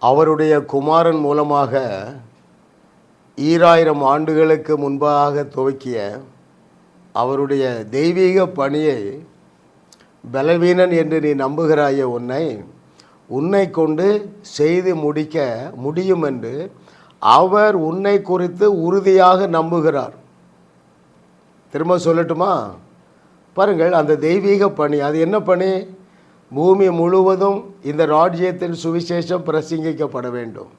அவருடைய குமாரன் மூலமாக 2000 ஆண்டுகளுக்கு முன்பாக துவக்கிய அவருடைய தெய்வீக பணியை பலவீனன் என்று நீ நம்புகிறாயே, உன்னை கொண்டு செய்து முடிக்க முடியும் என்று அவர் உன்னை குறித்து உறுதியாக நம்புகிறார். திரும்ப சொல்லட்டுமா? பாருங்கள், அந்த தெய்வீக பணி, அது என்ன பணி? பூமி முழுவதும் இந்த ராஜ்யத்தின் சுவிசேஷம் பிரசங்கிக்கப்பட வேண்டும்.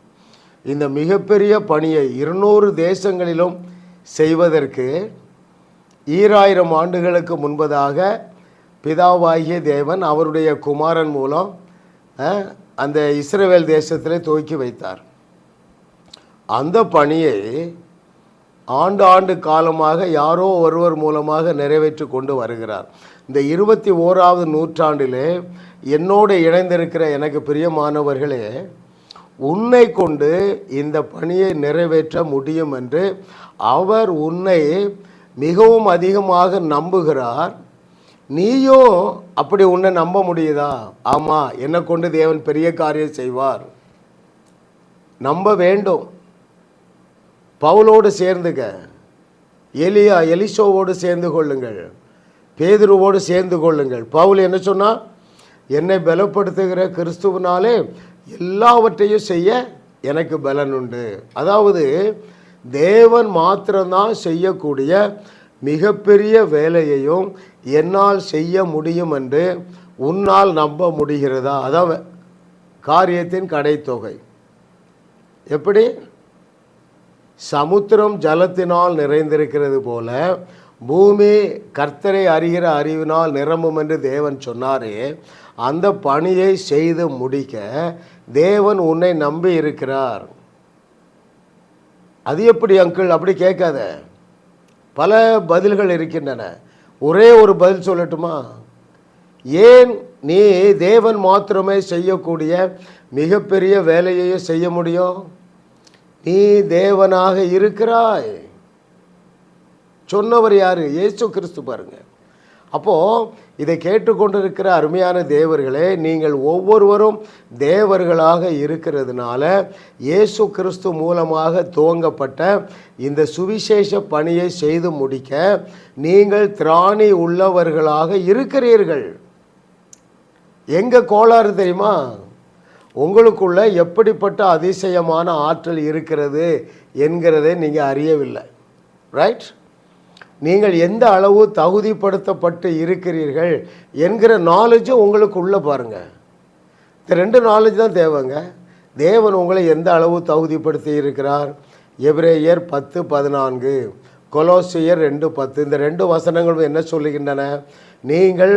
இந்த மிகப்பெரிய பணியை 200 தேசங்களிலும் செய்வதற்கு 2000 ஆண்டுகளுக்கு முன்பதாக பிதாவாகிய தேவன் அவருடைய குமாரன் மூலம் அந்த இஸ்ரவேல் தேசத்தில் துவக்கி வைத்தார். அந்த பணியை ஆண்டு காலமாக யாரோ ஒருவர் மூலமாக நிறைவேற்றி கொண்டு வருகிறார். இந்த 21வது நூற்றாண்டிலே என்னோடு இணைந்திருக்கிற எனக்கு பிரியமானவர்களே, உன்னை கொண்டு இந்த பணியை நிறைவேற்ற முடியும் என்று அவர் உன்னை மிகவும் அதிகமாக நம்புகிறார். நீயோ அப்படி உன்னை நம்ப முடியுதா? ஆமாம், என்னை கொண்டு தேவன் பெரிய காரியம் செய்வார். நம்ப வேண்டும். பவுலோடு சேர்ந்துக்க, எலிசோவோடு சேர்ந்து கொள்ளுங்கள், பேதுருவோடு சேர்ந்து கொள்ளுங்கள். பவுல் என்ன சொன்னால், என்னை பலப்படுத்துகிற கிறிஸ்துவனாலே எல்லாவற்றையும் செய்ய எனக்கு பலன் உண்டு. அதாவது தேவன் மாத்திரம்தான் செய்யக்கூடிய மிகப்பெரிய வேலையையும் என்னால் செய்ய முடியும் என்று உன்னால் நம்ப முடிகிறதா? அதான் காரியத்தின் கடைத்தொகை. எப்படி? சமுத்திரம் ஜலத்தினால் நிறைந்திருக்கிறது போல பூமி கர்த்தரை அறிகிற அறிவினால் நிரம்பும் என்று தேவன் சொன்னாரே, அந்த பணியை செய்து முடிக்க தேவன் உன்னை நம்பி இருக்கிறார். அது எப்படி அங்கிள்? அப்படி கேட்காத. பல பதில்கள் இருக்கின்றன. ஒரே ஒரு பதில் சொல்லட்டுமா? ஏன் நீ தேவன் மாத்திரமே செய்யக்கூடிய மிகப்பெரிய வேலையையும் செய்ய முடியும்? நீ தேவனாக இருக்கிறாய். சொன்னவர் யாரு? இயேசு கிறிஸ்து. பாருங்க. அப்போது இதை கேட்டுக்கொண்டிருக்கிற அருமையான தேவர்களே, நீங்கள் ஒவ்வொருவரும் தேவர்களாக இருக்கிறதுனால இயேசு கிறிஸ்து மூலமாக துவங்கப்பட்ட இந்த சுவிசேஷ பணியை செய்து முடிக்க நீங்கள் திராணி உள்ளவர்களாக இருக்கிறீர்கள். எங்கே கோளாறு தெரியுமா? உங்களுக்குள்ள எப்படிப்பட்ட அதிசயமான ஆற்றல் இருக்கிறது என்கிறதை நீங்கள் அறியவில்லை. ரைட்? நீங்கள் எந்த அளவு தகுதிப்படுத்தப்பட்டு இருக்கிறீர்கள் என்கிற நாலேஜும் உங்களுக்கு உள்ளே பாருங்கள். இந்த 2 நாலேஜ் தான் தேவைங்க. தேவன் உங்களை எந்த அளவு தகுதிப்படுத்தி இருக்கிறார்? எபிரேயர் 10:14, கொலோசியர் 2:10, இந்த 2 வசனங்களும் என்ன சொல்லுகின்றன? நீங்கள்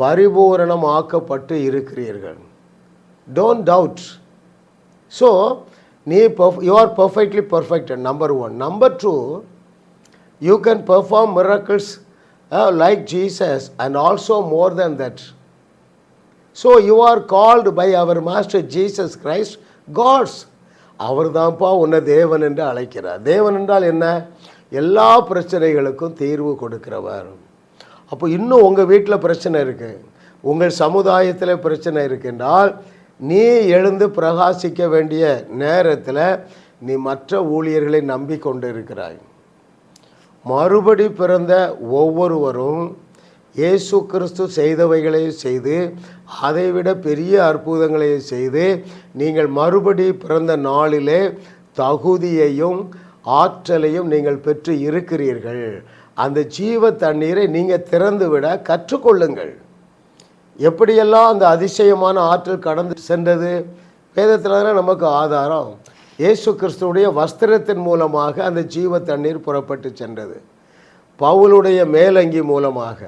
பரிபூரணமாக்கப்பட்டு இருக்கிறீர்கள். Don't doubt. So, you are perfectly perfected, number 1. Number 2, you can perform miracles like Jesus and also more than that. So, you are called by our Master Jesus Christ gods. அவர் தான்ப்பா உன்னை தேவன் என்று அழைக்கிறார். தேவன் என்றால் என்ன? எல்லா பிரச்சனைகளுக்கும் தீர்வு கொடுக்கிறவர். அப்போ இன்னும் உங்கள் வீட்டில் பிரச்சனை இருக்குது, உங்கள் சமுதாயத்தில் பிரச்சனை இருக்குன்றால் நீ எழுந்து பிரகாசிக்க வேண்டிய நேரத்தில் நீ மற்ற ஊழியர்களை நம்பி கொண்டு இருக்கிறாய். மறுபடி பிறந்த ஒவ்வொருவரும் இயேசு கிறிஸ்து செய்தவைகளை செய்து அதைவிட பெரிய அற்புதங்களை செய்து நீங்கள் மறுபடி பிறந்த நாளிலே தகுதியையும் ஆற்றலையும் நீங்கள் பெற்று இருக்கிறீர்கள். அந்த ஜீவ தண்ணீரை நீங்கள் திறந்து விட கற்றுக்கொள்ளுங்கள். எப்படியெல்லாம் அந்த அதிசயமான ஆற்றல் கடந்து சென்றது? வேதத்தில் தானே நமக்கு ஆதாரம். இயேசு கிறிஸ்துவுடைய வஸ்திரத்தின் மூலமாக அந்த ஜீவ தண்ணீர் புறப்பட்டு சென்றது. பவுலுடைய மேலங்கி மூலமாக,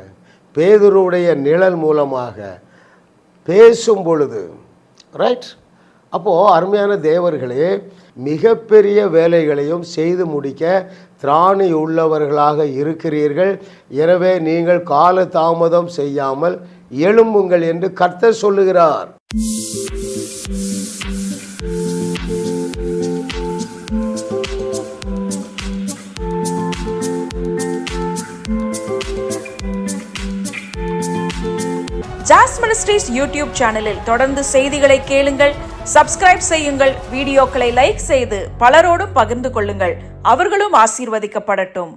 பேதுருவுடைய நிழல் மூலமாக பேசும் பொழுது. ரைட்? அப்போது அருமையான தேவர்களே, மிகப்பெரிய வேலைகளையும் செய்து முடிக்க திராணி உள்ளவர்களாக இருக்கிறீர்கள். எனவே நீங்கள் கால தாமதம் செய்யாமல் எழும்புங்கள் என்று கர்த்தர் சொல்லுகிறார். ஜாஸ் மினிஸ்ட்ரீஸ் யூடியூப் சேனலில் தொடர்ந்து செய்திகளை கேளுங்கள், சப்ஸ்கிரைப் செய்யுங்கள், வீடியோக்களை லைக் செய்து பலரோடும் பகிர்ந்து கொள்ளுங்கள். அவர்களும் ஆசீர்வதிக்கப்படட்டும்.